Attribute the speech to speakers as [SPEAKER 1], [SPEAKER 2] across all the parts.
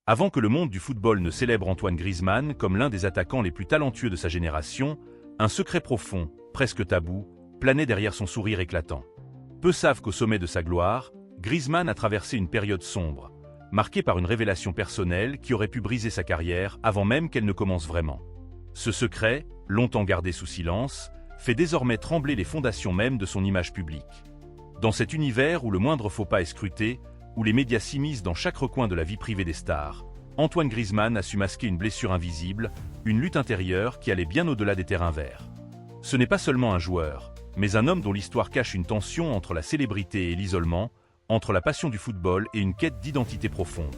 [SPEAKER 1] Avant que le monde du football ne célèbre Antoine Griezmann comme l'un des attaquants les plus talentueux de sa génération, un secret profond, presque tabou, planait derrière son sourire éclatant. Peu savent qu'au sommet de sa gloire, Griezmann a traversé une période sombre, marquée par une révélation personnelle qui aurait pu briser sa carrière avant même qu'elle ne commence vraiment. Ce secret, longtemps gardé sous silence, fait désormais trembler les fondations même de son image publique. Dans cet univers où le moindre faux pas est scruté, où les médias s'immiscent dans chaque recoin de la vie privée des stars, Antoine Griezmann a su masquer une blessure invisible, une lutte intérieure qui allait bien au-delà des terrains verts. Ce n'est pas seulement un joueur, mais un homme dont l'histoire cache une tension entre la célébrité et l'isolement, entre la passion du football et une quête d'identité profonde.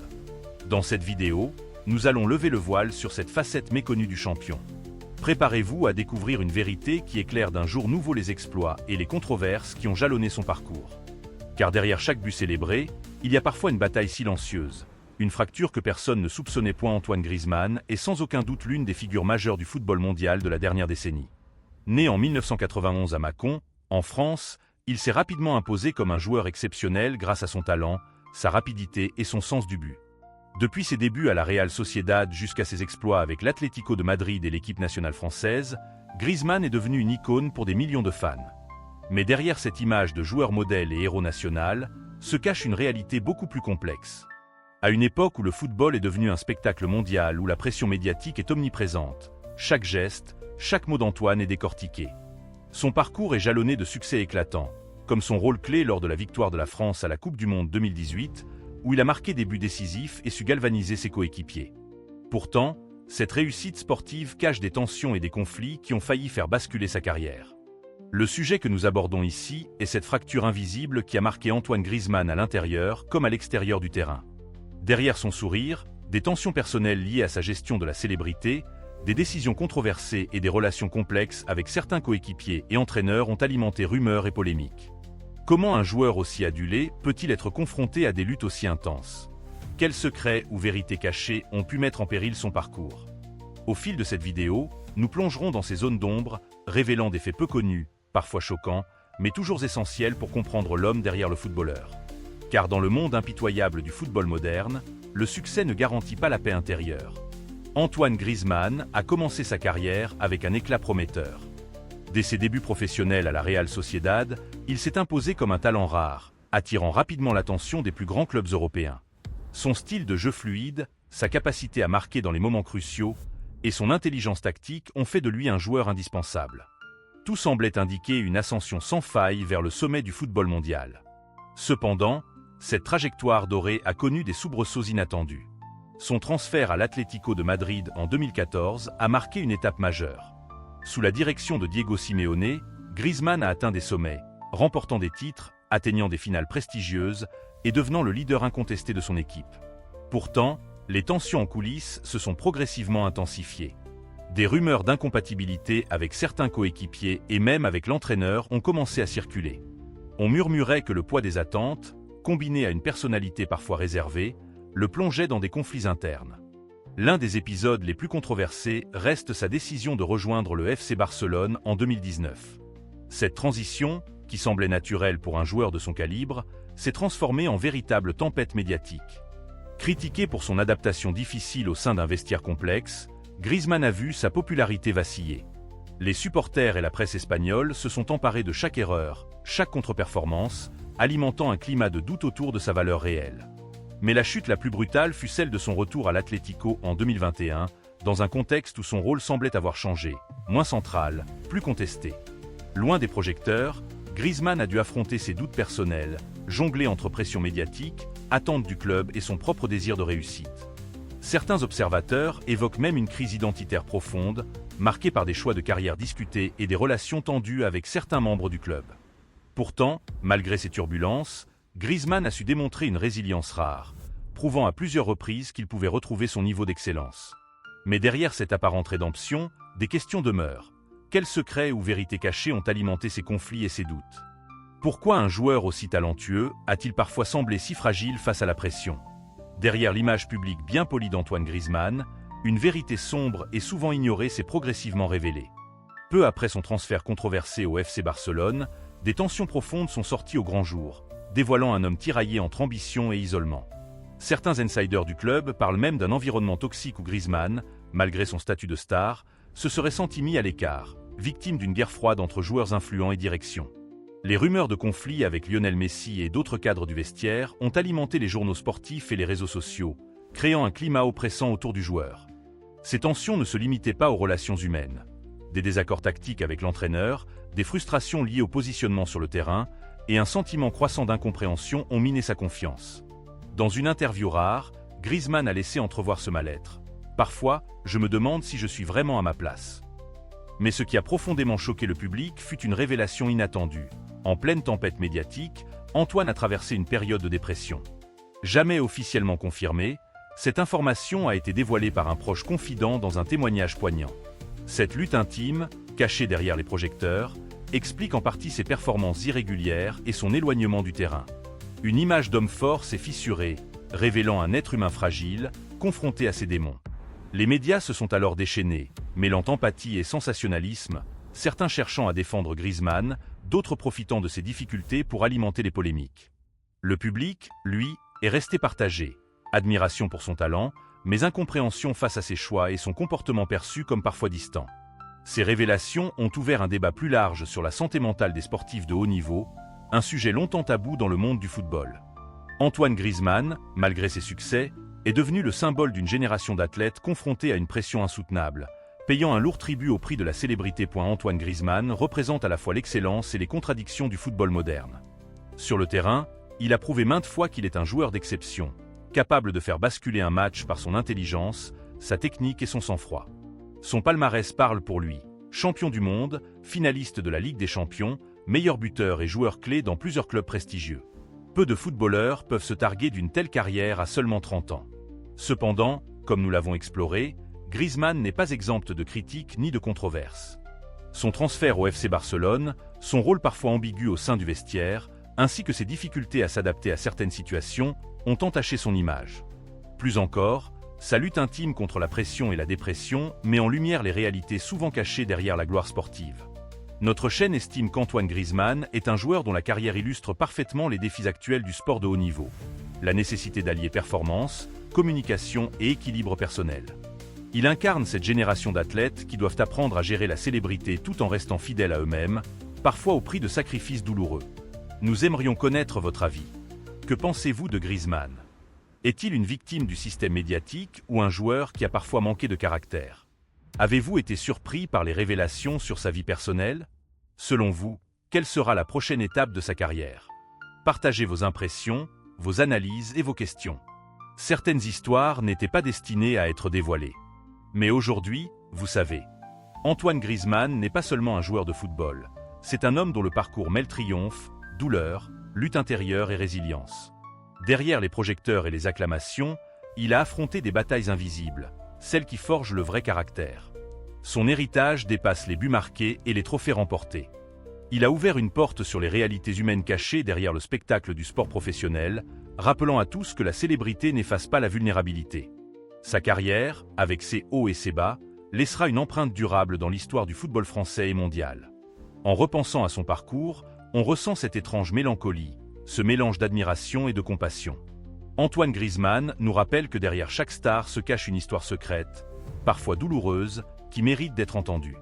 [SPEAKER 1] Dans cette vidéo, nous allons lever le voile sur cette facette méconnue du champion. Préparez-vous à découvrir une vérité qui éclaire d'un jour nouveau les exploits et les controverses qui ont jalonné son parcours. Car derrière chaque but célébré, il y a parfois une bataille silencieuse, une fracture que personne ne soupçonnait point. Antoine Griezmann est sans aucun doute l'une des figures majeures du football mondial de la dernière décennie. Né en 1991 à Mâcon, en France, il s'est rapidement imposé comme un joueur exceptionnel grâce à son talent, sa rapidité et son sens du but. Depuis ses débuts à la Real Sociedad jusqu'à ses exploits avec l'Atlético de Madrid et l'équipe nationale française, Griezmann est devenu une icône pour des millions de fans. Mais derrière cette image de joueur modèle et héros national, se cache une réalité beaucoup plus complexe. À une époque où le football est devenu un spectacle mondial, où la pression médiatique est omniprésente, chaque geste, chaque mot d'Antoine est décortiqué. Son parcours est jalonné de succès éclatants, comme son rôle clé lors de la victoire de la France à la Coupe du Monde 2018, où il a marqué des buts décisifs et su galvaniser ses coéquipiers. Pourtant, cette réussite sportive cache des tensions et des conflits qui ont failli faire basculer sa carrière. Le sujet que nous abordons ici est cette fracture invisible qui a marqué Antoine Griezmann à l'intérieur comme à l'extérieur du terrain. Derrière son sourire, des tensions personnelles liées à sa gestion de la célébrité, des décisions controversées et des relations complexes avec certains coéquipiers et entraîneurs ont alimenté rumeurs et polémiques. Comment un joueur aussi adulé peut-il être confronté à des luttes aussi intenses? Quels secrets ou vérités cachées ont pu mettre en péril son parcours? Au fil de cette vidéo, nous plongerons dans ces zones d'ombre, révélant des faits peu connus, parfois choquants, mais toujours essentiels pour comprendre l'homme derrière le footballeur. Car dans le monde impitoyable du football moderne, le succès ne garantit pas la paix intérieure. Antoine Griezmann a commencé sa carrière avec un éclat prometteur. Dès ses débuts professionnels à la Real Sociedad, il s'est imposé comme un talent rare, attirant rapidement l'attention des plus grands clubs européens. Son style de jeu fluide, sa capacité à marquer dans les moments cruciaux et son intelligence tactique ont fait de lui un joueur indispensable. Tout semblait indiquer une ascension sans faille vers le sommet du football mondial. Cependant, cette trajectoire dorée a connu des soubresauts inattendus. Son transfert à l'Atlético de Madrid en 2014 a marqué une étape majeure. Sous la direction de Diego Simeone, Griezmann a atteint des sommets, remportant des titres, atteignant des finales prestigieuses et devenant le leader incontesté de son équipe. Pourtant, les tensions en coulisses se sont progressivement intensifiées. Des rumeurs d'incompatibilité avec certains coéquipiers et même avec l'entraîneur ont commencé à circuler. On murmurait que le poids des attentes, combiné à une personnalité parfois réservée, le plongeait dans des conflits internes. L'un des épisodes les plus controversés reste sa décision de rejoindre le FC Barcelone en 2019. Cette transition, qui semblait naturelle pour un joueur de son calibre, s'est transformée en véritable tempête médiatique. Critiqué pour son adaptation difficile au sein d'un vestiaire complexe, Griezmann a vu sa popularité vaciller. Les supporters et la presse espagnole se sont emparés de chaque erreur, chaque contre-performance, alimentant un climat de doute autour de sa valeur réelle. Mais la chute la plus brutale fut celle de son retour à l'Atlético en 2021, dans un contexte où son rôle semblait avoir changé, moins central, plus contesté. Loin des projecteurs, Griezmann a dû affronter ses doutes personnels, jongler entre pression médiatique, attente du club et son propre désir de réussite. Certains observateurs évoquent même une crise identitaire profonde, marquée par des choix de carrière discutés et des relations tendues avec certains membres du club. Pourtant, malgré ces turbulences, Griezmann a su démontrer une résilience rare, prouvant à plusieurs reprises qu'il pouvait retrouver son niveau d'excellence. Mais derrière cette apparente rédemption, des questions demeurent. Quels secrets ou vérités cachées ont alimenté ces conflits et ces doutes? Pourquoi un joueur aussi talentueux a-t-il parfois semblé si fragile face à la pression? Derrière l'image publique bien polie d'Antoine Griezmann, une vérité sombre et souvent ignorée s'est progressivement révélée. Peu après son transfert controversé au FC Barcelone, des tensions profondes sont sorties au grand jour, dévoilant un homme tiraillé entre ambition et isolement. Certains insiders du club parlent même d'un environnement toxique où Griezmann, malgré son statut de star, se serait senti mis à l'écart, victime d'une guerre froide entre joueurs influents et direction. Les rumeurs de conflits avec Lionel Messi et d'autres cadres du vestiaire ont alimenté les journaux sportifs et les réseaux sociaux, créant un climat oppressant autour du joueur. Ces tensions ne se limitaient pas aux relations humaines. Des désaccords tactiques avec l'entraîneur, des frustrations liées au positionnement sur le terrain et un sentiment croissant d'incompréhension ont miné sa confiance. Dans une interview rare, Griezmann a laissé entrevoir ce mal-être. Parfois, je me demande si je suis vraiment à ma place. Mais ce qui a profondément choqué le public fut une révélation inattendue. En pleine tempête médiatique, Antoine a traversé une période de dépression. Jamais officiellement confirmée, cette information a été dévoilée par un proche confident dans un témoignage poignant. Cette lutte intime, cachée derrière les projecteurs, explique en partie ses performances irrégulières et son éloignement du terrain. Une image d'homme fort s'est fissurée, révélant un être humain fragile, confronté à ses démons. Les médias se sont alors déchaînés, mêlant empathie et sensationnalisme, certains cherchant à défendre Griezmann, d'autres profitant de ses difficultés pour alimenter les polémiques. Le public, lui, est resté partagé. Admiration pour son talent, mais incompréhension face à ses choix et son comportement perçu comme parfois distant. Ces révélations ont ouvert un débat plus large sur la santé mentale des sportifs de haut niveau, un sujet longtemps tabou dans le monde du football. Antoine Griezmann, malgré ses succès, est devenu le symbole d'une génération d'athlètes confrontés à une pression insoutenable, payant un lourd tribut au prix de la célébrité. Antoine Griezmann représente à la fois l'excellence et les contradictions du football moderne. Sur le terrain, il a prouvé maintes fois qu'il est un joueur d'exception, capable de faire basculer un match par son intelligence, sa technique et son sang-froid. Son palmarès parle pour lui. Champion du monde, finaliste de la Ligue des Champions, meilleur buteur et joueur clé dans plusieurs clubs prestigieux. Peu de footballeurs peuvent se targuer d'une telle carrière à seulement 30 ans. Cependant, comme nous l'avons exploré, Griezmann n'est pas exempt de critiques ni de controverses. Son transfert au FC Barcelone, son rôle parfois ambigu au sein du vestiaire, ainsi que ses difficultés à s'adapter à certaines situations, ont entaché son image. Plus encore, sa lutte intime contre la pression et la dépression met en lumière les réalités souvent cachées derrière la gloire sportive. Notre chaîne estime qu'Antoine Griezmann est un joueur dont la carrière illustre parfaitement les défis actuels du sport de haut niveau. La nécessité d'allier performance, communication et équilibre personnel. Il incarne cette génération d'athlètes qui doivent apprendre à gérer la célébrité tout en restant fidèles à eux-mêmes, parfois au prix de sacrifices douloureux. Nous aimerions connaître votre avis. Que pensez-vous de Griezmann? Est-il une victime du système médiatique ou un joueur qui a parfois manqué de caractère? Avez-vous été surpris par les révélations sur sa vie personnelle? Selon vous, quelle sera la prochaine étape de sa carrière? Partagez vos impressions, vos analyses et vos questions. Certaines histoires n'étaient pas destinées à être dévoilées. Mais aujourd'hui, vous savez, Antoine Griezmann n'est pas seulement un joueur de football, c'est un homme dont le parcours mêle triomphe, douleur, lutte intérieure et résilience. Derrière les projecteurs et les acclamations, il a affronté des batailles invisibles, celles qui forgent le vrai caractère. Son héritage dépasse les buts marqués et les trophées remportés. Il a ouvert une porte sur les réalités humaines cachées derrière le spectacle du sport professionnel, rappelant à tous que la célébrité n'efface pas la vulnérabilité. Sa carrière, avec ses hauts et ses bas, laissera une empreinte durable dans l'histoire du football français et mondial. En repensant à son parcours, on ressent cette étrange mélancolie, ce mélange d'admiration et de compassion. Antoine Griezmann nous rappelle que derrière chaque star se cache une histoire secrète, parfois douloureuse, qui mérite d'être entendue.